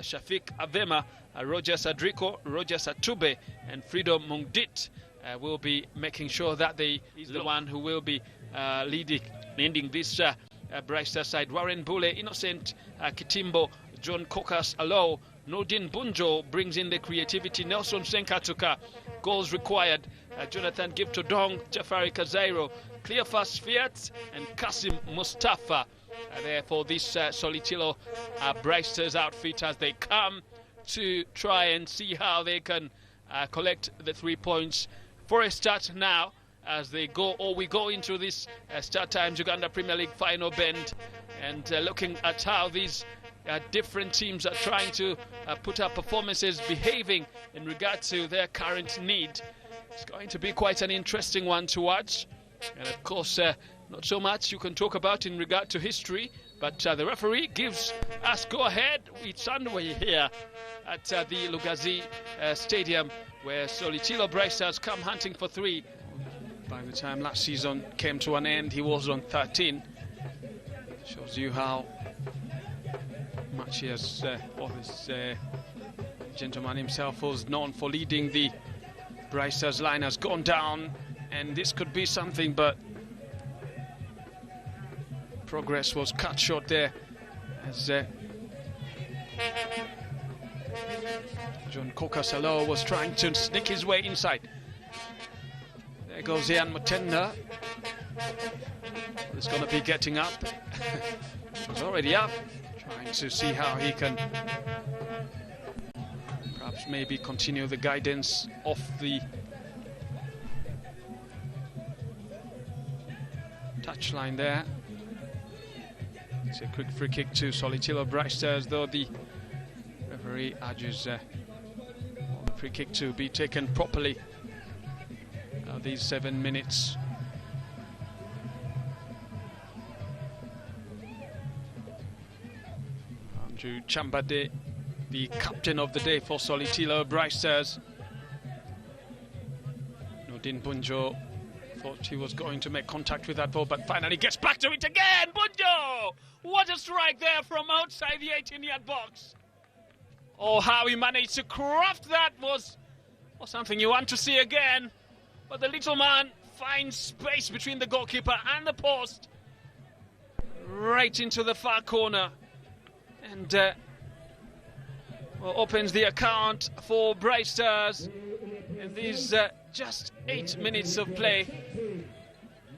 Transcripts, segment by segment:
Shafik Avema, Roger Sadriko, Roger Satube, and Freedom Mungdit will be making sure that he's the one who will be leading this Bright Star side. Warren Bule, Innocent Kitimbo, John Kokas Alo, Nordin Bunjo brings in the creativity. Nelson Senkatuka, goals required. Jonathan Giptodong, Jafari Kazairo, Cleophas Fiat, and Kasim Mustafa there for this Solitilo Bright Stars outfit as they come to try and see how they can collect the 3 points for a start now as we go into this StarTimes Uganda Premier League final bend, and looking at how these different teams are trying to put up performances, behaving in regard to their current need. It's going to be quite an interesting one to watch, and of course not so much you can talk about in regard to history, but the referee gives us go ahead. It's underway here at the Lugazi Stadium, where Solitilo Bright Stars come hunting for 3. By the time last season came to an end, he was on 13. Shows you how much he has, or this gentleman himself was known for leading the Bright Stars line, has gone down, and this could be something, but progress was cut short there as John Kokasalo was trying to sneak his way inside. There goes Ian Mutenda. He's going to be getting up. He's already up, trying to see how he can perhaps maybe continue the guidance of the touchline there. It's a quick free kick to Solitilo Bright Stars, though the referee urges the free kick to be taken properly. These 7 minutes. Andrew Chambade, the captain of the day for Solitilo Bright Stars. Nordin Bunjo thought he was going to make contact with that ball, but finally gets back to it again. Bunjo! What a strike there from outside the 18-yard box. Oh, how he managed to craft that was something you want to see again. But the little man finds space between the goalkeeper and the post, right into the far corner, and opens the account for Bright Stars in these just 8 minutes of play.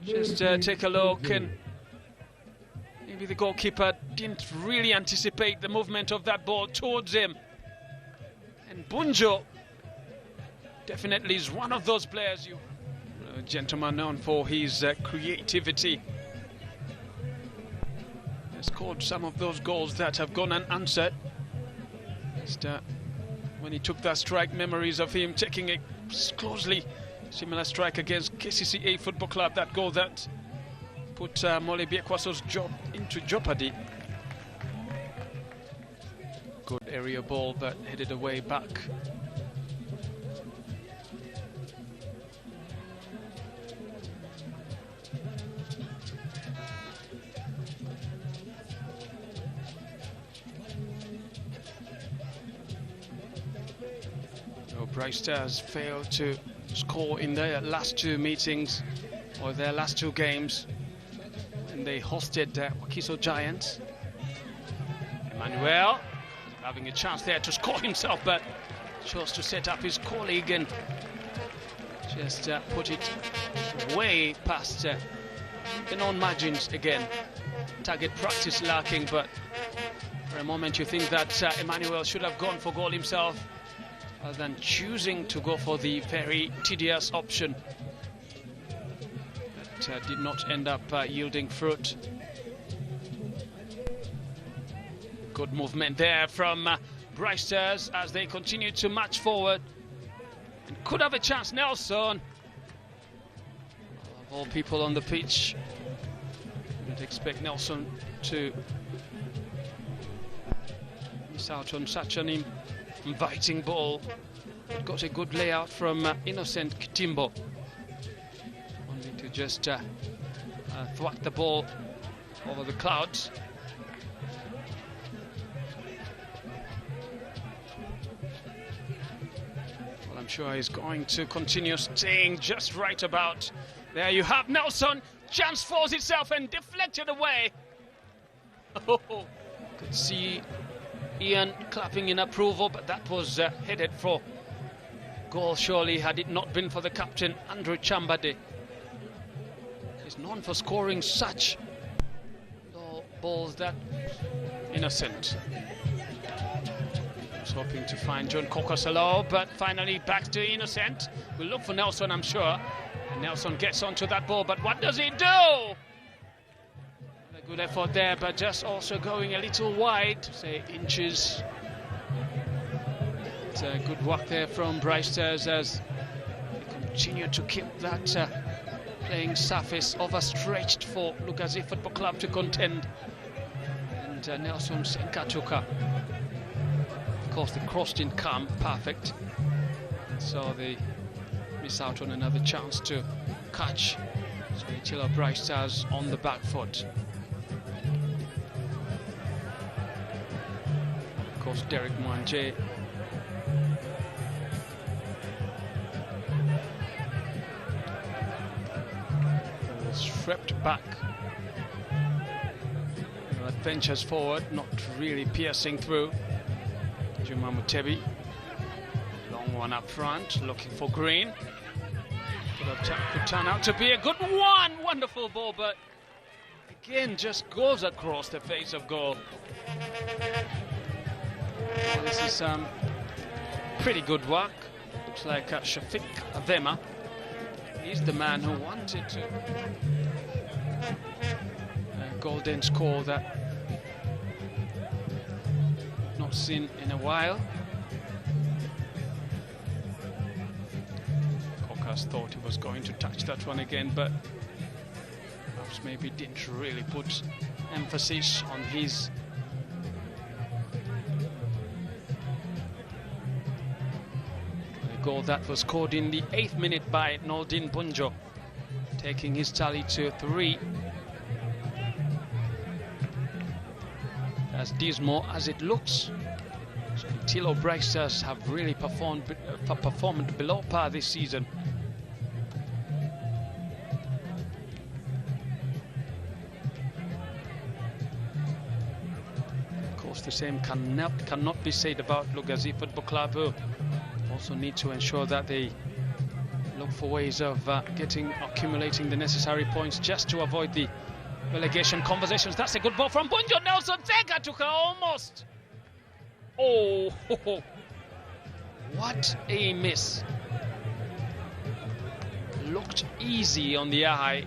Just take a look, and maybe the goalkeeper didn't really anticipate the movement of that ball towards him. And Bunjo definitely is one of those players, a gentleman known for his creativity. He scored some of those goals that have gone unanswered. Just, when he took that strike, memories of him taking a closely similar strike against KCCA Football Club, that goal that put Mole Biekwaso's job into jeopardy. Good area ball, but headed away back. Bright Stars failed to score in their last 2 meetings, or their last 2 games, and they hosted Wakiso Giants. Emmanuel having a chance there to score himself, but chose to set up his colleague and just put it way past the known margins again. Target practice lacking, but for a moment you think that Emmanuel should have gone for goal himself, rather than choosing to go for the very tedious option that did not end up yielding fruit. Good movement there from Bright Stars as they continue to march forward, and could have a chance. Nelson, of all people on the pitch, didn't expect Nelson to miss out on such an inviting ball. It got a good layout from Innocent Kitimbo, only to just thwack the ball over the clouds. I'm sure he's going to continue staying just right about. There you have Nelson. Chance falls itself and deflected away. Oh, could see Ian clapping in approval, but that was headed for goal surely had it not been for the captain, Andrew Chambade. He's known for scoring such low balls that innocent. Was hoping to find John Kokosalo, but finally back to Innocent. We'll look for Nelson, I'm sure. And Nelson gets onto that ball, but what does he do? A good effort there, but just also going a little wide, say inches. It's a good work there from Brightsters as they continue to keep that playing surface overstretched for Lugazi Football Club to contend. And Nelson Senkatuka, of course, the cross didn't come perfect, so they miss out on another chance to catch. So Chilo Brightsters on the back foot. Of course, Derek Mwanje swept back. Adventures forward, not really piercing through. Juma Mutebi, long one up front, looking for Green. Could turn out to be a good one. Wonderful ball, but again just goes across the face of goal. Well, this is pretty good work. Looks like Shafiq Avema. He's the man who wanted to golden score that not seen in a while. Kokas thought he was going to touch that one again, but perhaps maybe didn't really put emphasis on his goal that was scored in the 8th minute by Noldin Bunjo, taking his tally to 3. As dismal as it looks, Tilo Brightsters have really performed below par this season. Of course, the same cannot be said about Lugazi Football Club, who also need to ensure that they look for ways of accumulating the necessary points just to avoid the relegation conversations. That's a good ball from Bunjo. Nelson Tega took her almost. Oh, what a miss. Looked easy on the eye,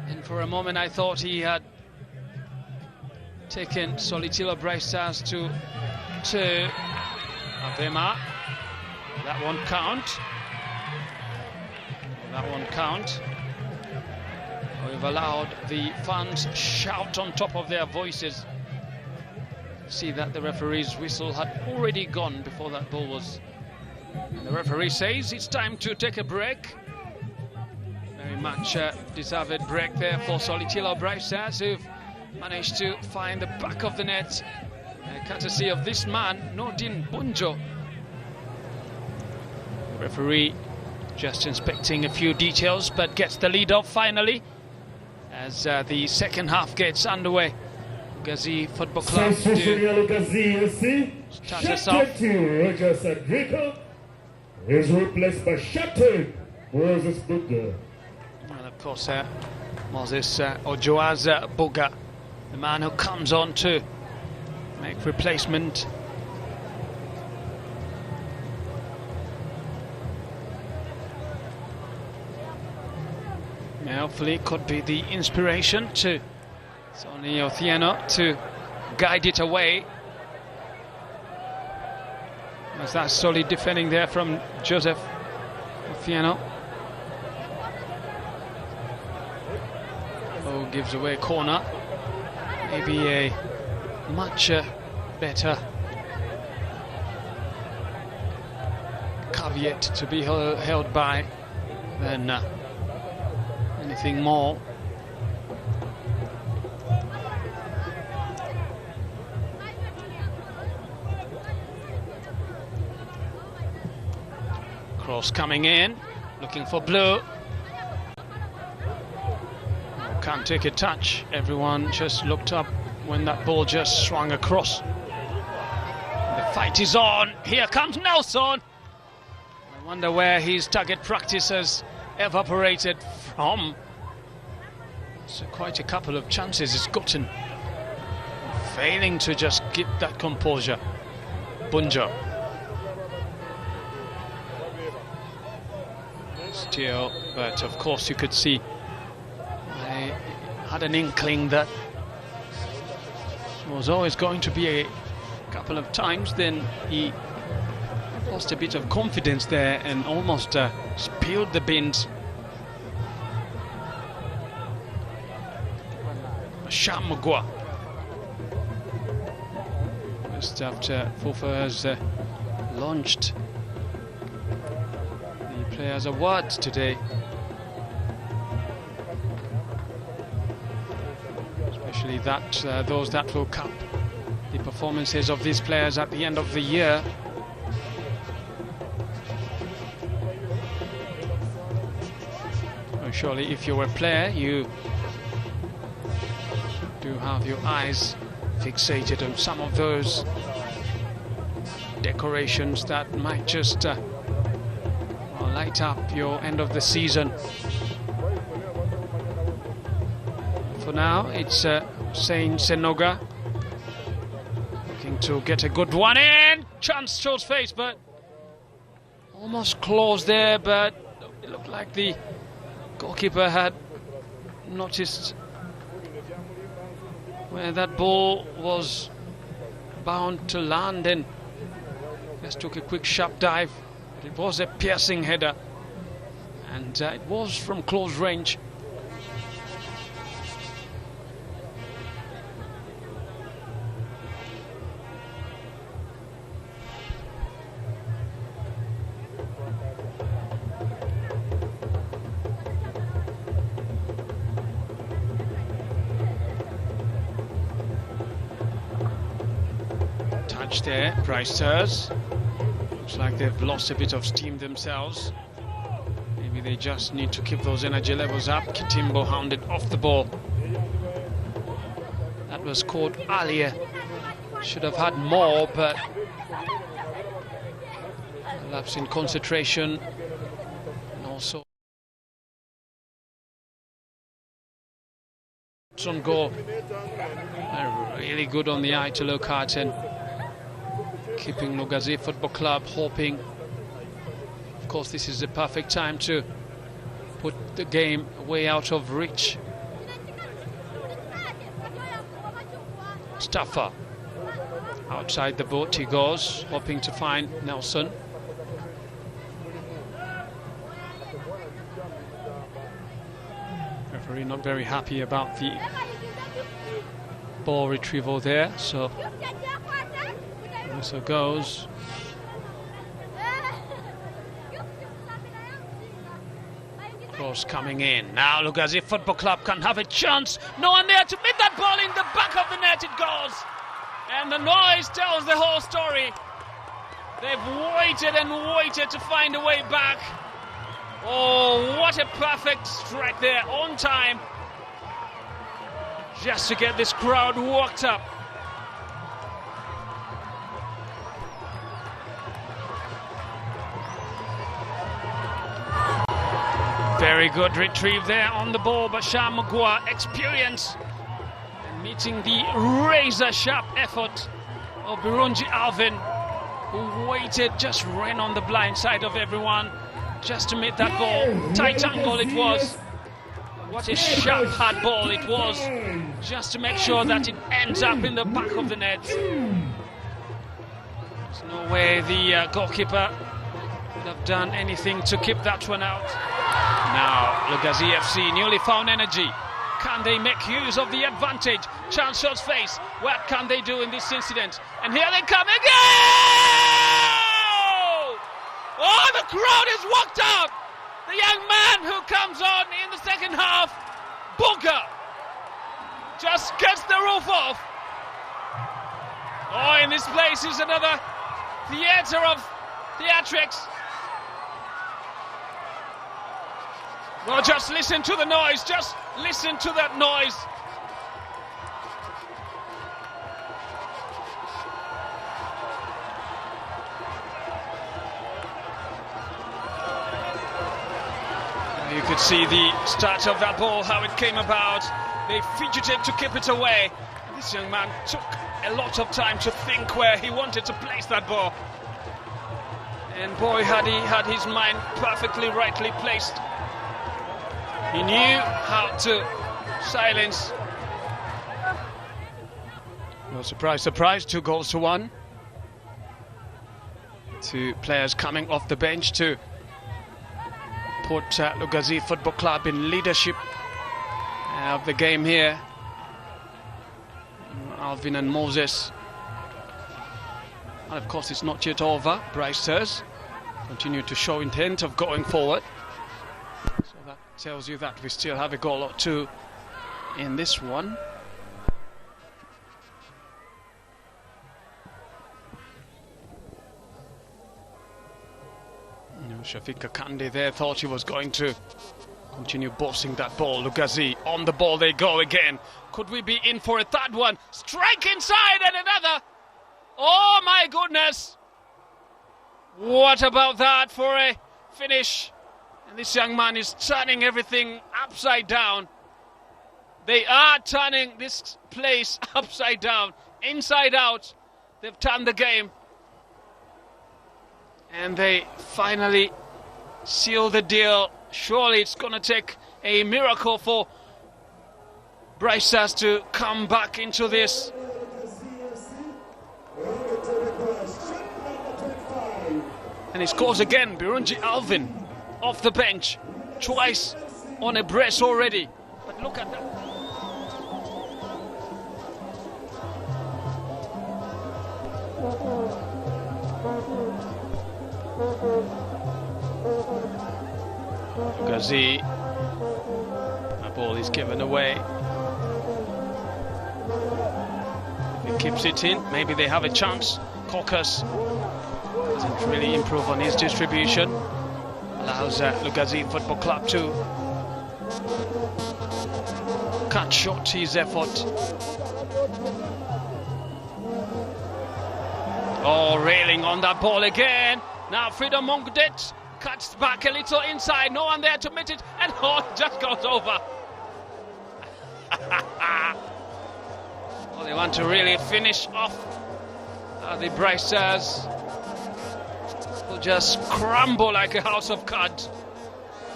and for a moment I thought he had taken Solitilo Brightsters to Avema. That won't count. That won't count. We've allowed the fans shout on top of their voices. See that the referee's whistle had already gone before that ball was. And the referee says it's time to take a break. Very much deserved break there for Solitilo Brightsters, who've managed to find the back of the net, courtesy of this man, Nordin Bunjo. The referee just inspecting a few details, but gets the lead off finally as the second half gets underway. Lugazi Football Club start us off. Is replaced by Shattered Moses Buga. And of course, Moses Ojoaz Buga, the man who comes on to make replacement. Hopefully could be the inspiration to Sonny Othieno to guide it away. As that solid defending there from Joseph Othieno. Oh, gives away corner. Maybe a much better caveat to be held by than anything more. Cross coming in, looking for Blue. Can't take a touch. Everyone just looked up when that ball just swung across. The fight is on. Here comes Nelson. I wonder where his target practice has evaporated from. So quite a couple of chances he's gotten, failing to just keep that composure. Bunjo. Still, but of course you could see I had an inkling that it was always going to be a couple of times. Then he lost a bit of confidence there and almost spilled the beans. Shamugwa. Just after Fufa has launched the Players' Awards today, especially that those that will cap the performances of these players at the end of the year. Well, surely if you're a player, you do have your eyes fixated on some of those decorations that might just light up your end of the season. For now, it's Saint Senoga looking to get a good one in. Chance shows face, but almost close there, but it looked like the goalkeeper had noticed where that ball was bound to land and just took a quick sharp dive. It was a piercing header and it was from close range. There, Pricers. Looks like they've lost a bit of steam themselves. Maybe they just need to keep those energy levels up. Kitimbo hounded off the ball. That was caught earlier. Should have had more, but a lapse in concentration and also on goal. Really good on the eye to look at and keeping Lugazi Football Club hoping. Of course, this is the perfect time to put the game way out of reach. Staffer outside the boat he goes, hoping to find Nelson. Referee not very happy about the ball retrieval there, so whistle goes. Cross coming in. Now Lugazi Football Club can have a chance. No one there to meet that ball in the back of the net. It goes. And the noise tells the whole story. They've waited and waited to find a way back. Oh, what a perfect strike there, on time. Just to get this crowd worked up. Very good retrieve there on the ball, but Shamugwa experience and meeting the razor-sharp effort of Birungi Alvin, who waited, just ran on the blind side of everyone just to meet that ball. Tight angle it was. What a sharp hard ball it was, just to make sure that it ends up in the back of the net. There's no way the goalkeeper would have done anything to keep that one out. Now, Lugazi FC, newly found energy. Can they make use of the advantage? Chance shots face. What can they do in this incident? And here they come again! Oh, the crowd is worked up! The young man who comes on in the second half, Booker, just gets the roof off. Oh, in this place is another theatre of theatrics. Well, just listen to the noise. Just listen to that noise. You could see the start of that ball, how it came about. They fidgeted to keep it away. This young man took a lot of time to think where he wanted to place that ball. And boy, had he had his mind perfectly rightly placed. He knew how to silence. No surprise, surprise, 2-1. Two players coming off the bench to put Lugazi Football Club in leadership of the game here. Alvin and Moses. And of course it's not yet over. Bricers continue to show intent of going forward. So that tells you that we still have a goal or two in this one. Shafiq Kakande there thought he was going to continue bossing that ball. Lugazi on the ball, they go again. Could we be in for a third one? Strike inside and another. Oh my goodness. What about that for a finish? And this young man is turning everything upside down. They are turning this place upside down, inside out. They've turned the game. And they finally seal the deal. Surely it's going to take a miracle for Bricers to come back into this. And he scores again. Birungi Alvin off the bench. Twice on a brace already. But look at that. Lugazi, the ball is given away. If he keeps it in, maybe they have a chance. Kokas doesn't really improve on his distribution. Allows Lugazi Football Club to cut short his effort. Oh, railing on that ball again. Now Freedom Mongdet cuts back a little inside, no one there to meet it, and oh, it just goes over. Well, they want to really finish off the Bricers will just crumble like a house of cards.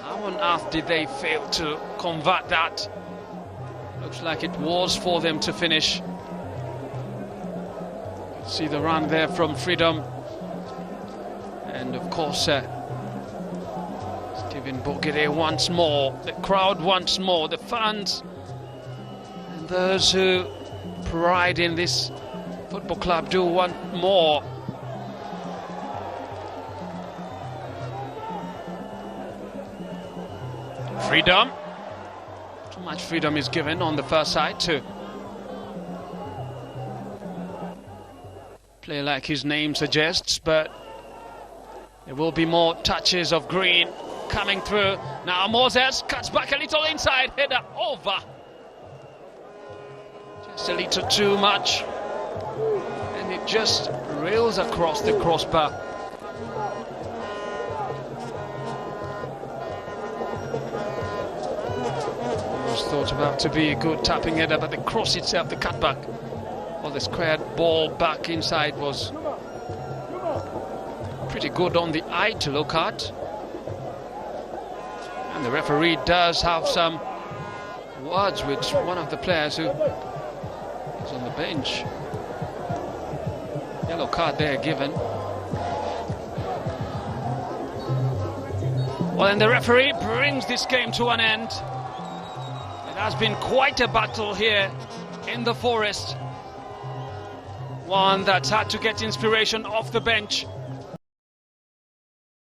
How on earth did they fail to convert that? Looks like it was for them to finish. See the run there from Freedom. And of course, Stephen Bogire once more, the crowd once more, the fans, and those who pride in this football club do want more. Freedom. Too much freedom is given on the first side to play like his name suggests, but there will be more touches of green coming through. Now Moses cuts back a little inside, header over. Just a little too much. And it just rails across the crossbar. It was thought about to be a good tapping header, but the cross itself, the cutback, or the squared ball back inside was pretty good on the eye to look at. And the referee does have some words with one of the players who is on the bench. Yellow card there given. Well, and the referee brings this game to an end. It has been quite a battle here in the Forest. One that's had to get inspiration off the bench.